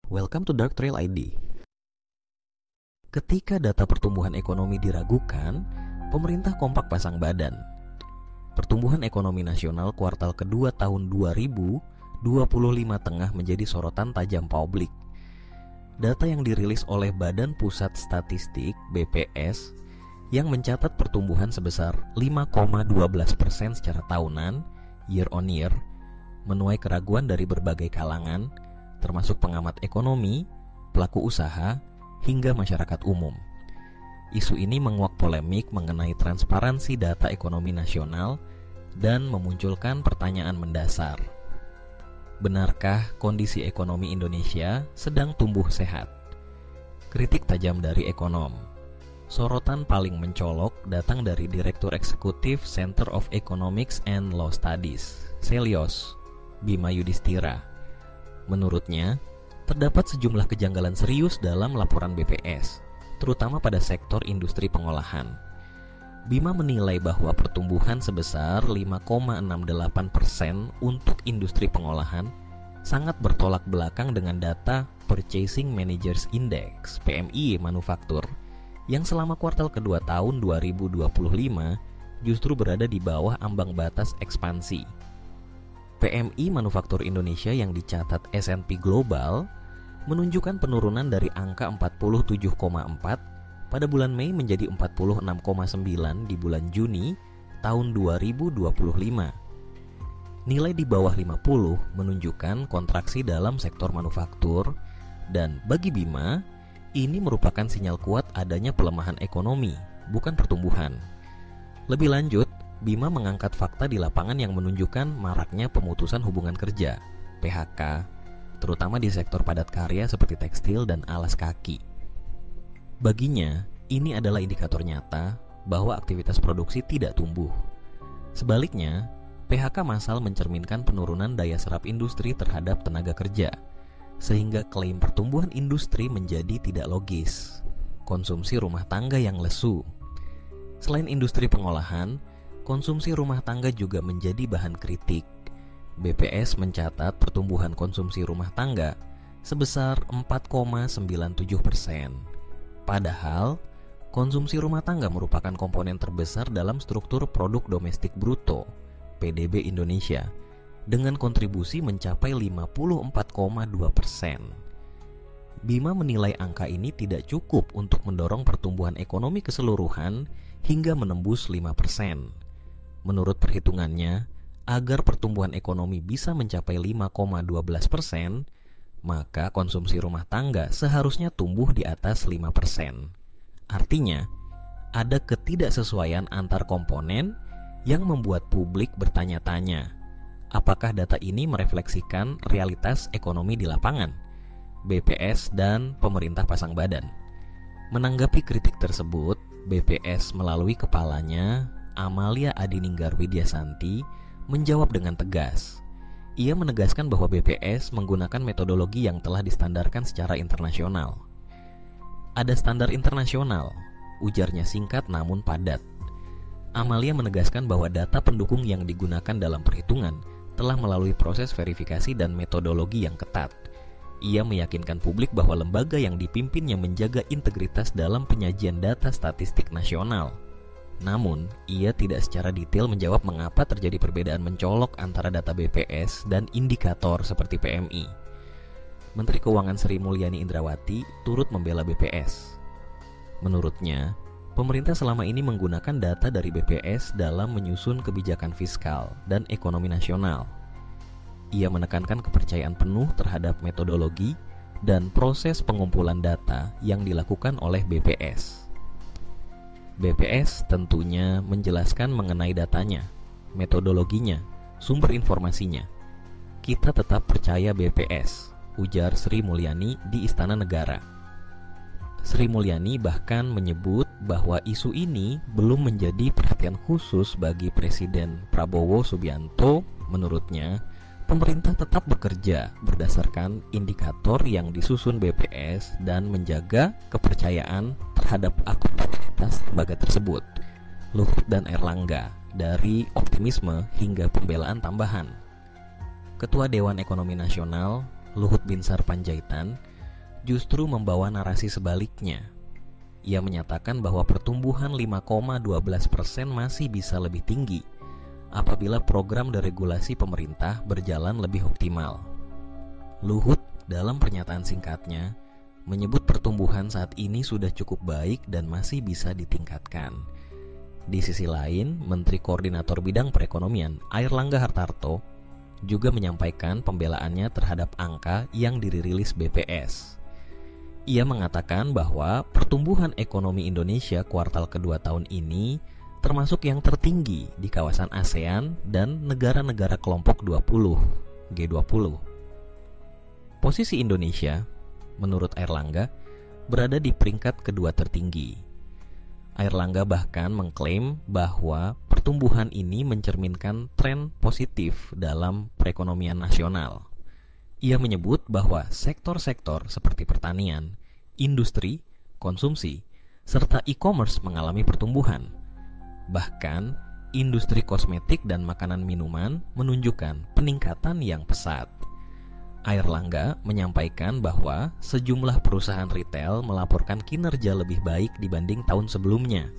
Welcome to Dark Trail ID. Ketika data pertumbuhan ekonomi diragukan, pemerintah kompak pasang badan. Pertumbuhan ekonomi nasional kuartal kedua tahun 2025 tengah menjadi sorotan tajam publik. Data yang dirilis oleh Badan Pusat Statistik (BPS) yang mencatat pertumbuhan sebesar 5,12% secara tahunan, year on year, menuai keraguan dari berbagai kalangan, termasuk pengamat ekonomi, pelaku usaha, hingga masyarakat umum. Isu ini menguak polemik mengenai transparansi data ekonomi nasional dan memunculkan pertanyaan mendasar. Benarkah kondisi ekonomi Indonesia sedang tumbuh sehat? Kritik tajam dari ekonom. Sorotan paling mencolok datang dari Direktur Eksekutif Center of Economics and Law Studies, Selyos, Bima Yudhistira. Menurutnya, terdapat sejumlah kejanggalan serius dalam laporan BPS, terutama pada sektor industri pengolahan. Bima menilai bahwa pertumbuhan sebesar 5,68% untuk industri pengolahan sangat bertolak belakang dengan data Purchasing Managers Index (PMI) manufaktur yang selama kuartal kedua tahun 2025 justru berada di bawah ambang batas ekspansi. PMI manufaktur Indonesia yang dicatat S&P Global menunjukkan penurunan dari angka 47,4 pada bulan Mei menjadi 46,9 di bulan Juni tahun 2025. Nilai di bawah 50 menunjukkan kontraksi dalam sektor manufaktur, dan bagi Bima, ini merupakan sinyal kuat adanya pelemahan ekonomi, bukan pertumbuhan. Lebih lanjut, Bima mengangkat fakta di lapangan yang menunjukkan maraknya pemutusan hubungan kerja, PHK, terutama di sektor padat karya seperti tekstil dan alas kaki. Baginya, ini adalah indikator nyata bahwa aktivitas produksi tidak tumbuh. Sebaliknya, PHK massal mencerminkan penurunan daya serap industri terhadap tenaga kerja, sehingga klaim pertumbuhan industri menjadi tidak logis. Konsumsi rumah tangga yang lesu. Selain industri pengolahan, konsumsi rumah tangga juga menjadi bahan kritik. BPS mencatat pertumbuhan konsumsi rumah tangga sebesar 4,97%. Padahal, konsumsi rumah tangga merupakan komponen terbesar dalam struktur produk domestik bruto (PDB) Indonesia dengan kontribusi mencapai 54,2%. Bima menilai angka ini tidak cukup untuk mendorong pertumbuhan ekonomi keseluruhan hingga menembus 5%. Menurut perhitungannya, agar pertumbuhan ekonomi bisa mencapai 5,12%, maka konsumsi rumah tangga seharusnya tumbuh di atas 5%. Artinya, ada ketidaksesuaian antar komponen yang membuat publik bertanya-tanya, apakah data ini merefleksikan realitas ekonomi di lapangan? BPS dan pemerintah pasang badan. Menanggapi kritik tersebut, BPS melalui kepalanya, Amalia Adininggar Widyasanti, menjawab dengan tegas. Ia menegaskan bahwa BPS menggunakan metodologi yang telah distandarkan secara internasional. Ada standar internasional, ujarnya singkat namun padat. Amalia menegaskan bahwa data pendukung yang digunakan dalam perhitungan telah melalui proses verifikasi dan metodologi yang ketat. Ia meyakinkan publik bahwa lembaga yang dipimpinnya menjaga integritas dalam penyajian data statistik nasional. Namun, ia tidak secara detail menjawab mengapa terjadi perbedaan mencolok antara data BPS dan indikator seperti PMI. Menteri Keuangan Sri Mulyani Indrawati turut membela BPS. Menurutnya, pemerintah selama ini menggunakan data dari BPS dalam menyusun kebijakan fiskal dan ekonomi nasional. Ia menekankan kepercayaan penuh terhadap metodologi dan proses pengumpulan data yang dilakukan oleh BPS. BPS tentunya menjelaskan mengenai datanya, metodologinya, sumber informasinya. Kita tetap percaya BPS, ujar Sri Mulyani di Istana Negara. Sri Mulyani bahkan menyebut bahwa isu ini belum menjadi perhatian khusus bagi Presiden Prabowo Subianto. Menurutnya, pemerintah tetap bekerja berdasarkan indikator yang disusun BPS dan menjaga kepercayaan terhadap akuntabilitas lembaga tersebut. Luhut dan Erlangga, dari optimisme hingga pembelaan tambahan. Ketua Dewan Ekonomi Nasional, Luhut Binsar Panjaitan, justru membawa narasi sebaliknya. Ia menyatakan bahwa pertumbuhan 5,12% masih bisa lebih tinggi apabila program deregulasi pemerintah berjalan lebih optimal. Luhut dalam pernyataan singkatnya menyebut pertumbuhan saat ini sudah cukup baik dan masih bisa ditingkatkan. Di sisi lain, Menteri Koordinator Bidang Perekonomian Airlangga Hartarto juga menyampaikan pembelaannya terhadap angka yang dirilis BPS. Ia mengatakan bahwa pertumbuhan ekonomi Indonesia kuartal kedua tahun ini termasuk yang tertinggi di kawasan ASEAN dan negara-negara kelompok 20, G20. Posisi Indonesia, menurut Airlangga, berada di peringkat kedua tertinggi. Airlangga bahkan mengklaim bahwa pertumbuhan ini mencerminkan tren positif dalam perekonomian nasional. Ia menyebut bahwa sektor-sektor seperti pertanian, industri, konsumsi, serta e-commerce mengalami pertumbuhan. Bahkan, industri kosmetik dan makanan minuman menunjukkan peningkatan yang pesat. Airlangga menyampaikan bahwa sejumlah perusahaan retail melaporkan kinerja lebih baik dibanding tahun sebelumnya.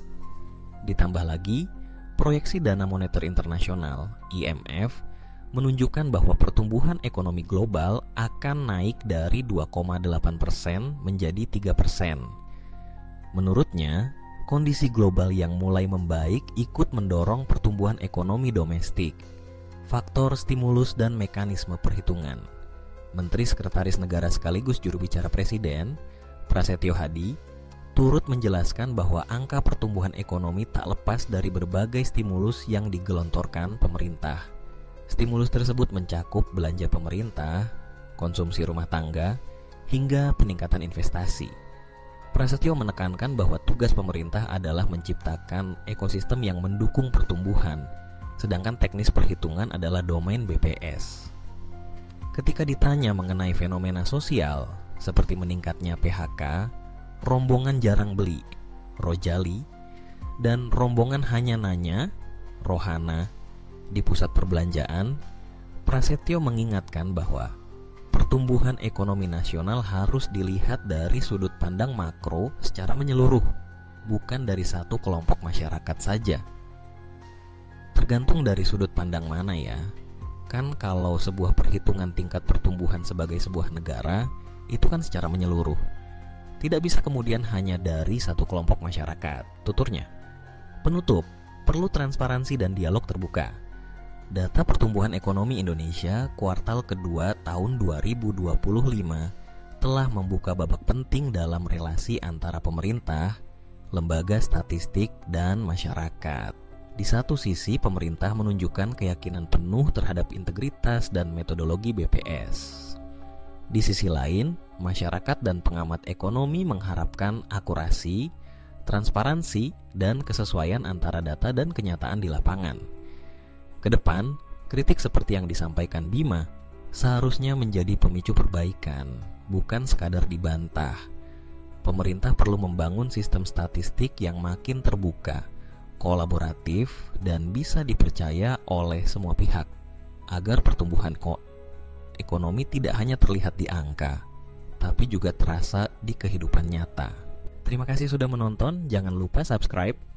Ditambah lagi, proyeksi Dana Moneter Internasional (IMF) menunjukkan bahwa pertumbuhan ekonomi global akan naik dari 2,8% menjadi 3%. Menurutnya, kondisi global yang mulai membaik ikut mendorong pertumbuhan ekonomi domestik. Faktor stimulus dan mekanisme perhitungan. Menteri Sekretaris Negara sekaligus juru bicara Presiden, Prasetyo Hadi, turut menjelaskan bahwa angka pertumbuhan ekonomi tak lepas dari berbagai stimulus yang digelontorkan pemerintah. Stimulus tersebut mencakup belanja pemerintah, konsumsi rumah tangga, hingga peningkatan investasi. Prasetyo menekankan bahwa tugas pemerintah adalah menciptakan ekosistem yang mendukung pertumbuhan, sedangkan teknis perhitungan adalah domain BPS. Ketika ditanya mengenai fenomena sosial seperti meningkatnya PHK, rombongan jarang beli, Rojali, dan rombongan hanya nanya, Rohana, di pusat perbelanjaan, Prasetyo mengingatkan bahwa pertumbuhan ekonomi nasional harus dilihat dari sudut pandang makro secara menyeluruh, bukan dari satu kelompok masyarakat saja. Tergantung dari sudut pandang mana ya. Kan kalau sebuah perhitungan tingkat pertumbuhan sebagai sebuah negara, itu kan secara menyeluruh. Tidak bisa kemudian hanya dari satu kelompok masyarakat, tuturnya. Penutup, perlu transparansi dan dialog terbuka. Data pertumbuhan ekonomi Indonesia kuartal kedua tahun 2025 telah membuka babak penting dalam relasi antara pemerintah, lembaga statistik, dan masyarakat. Di satu sisi, pemerintah menunjukkan keyakinan penuh terhadap integritas dan metodologi BPS. Di sisi lain, masyarakat dan pengamat ekonomi mengharapkan akurasi, transparansi, dan kesesuaian antara data dan kenyataan di lapangan. Kedepan, kritik seperti yang disampaikan Bima seharusnya menjadi pemicu perbaikan, bukan sekadar dibantah. Pemerintah perlu membangun sistem statistik yang makin terbuka, kolaboratif, dan bisa dipercaya oleh semua pihak agar pertumbuhan ekonomi tidak hanya terlihat di angka, tapi juga terasa di kehidupan nyata. Terima kasih sudah menonton, jangan lupa subscribe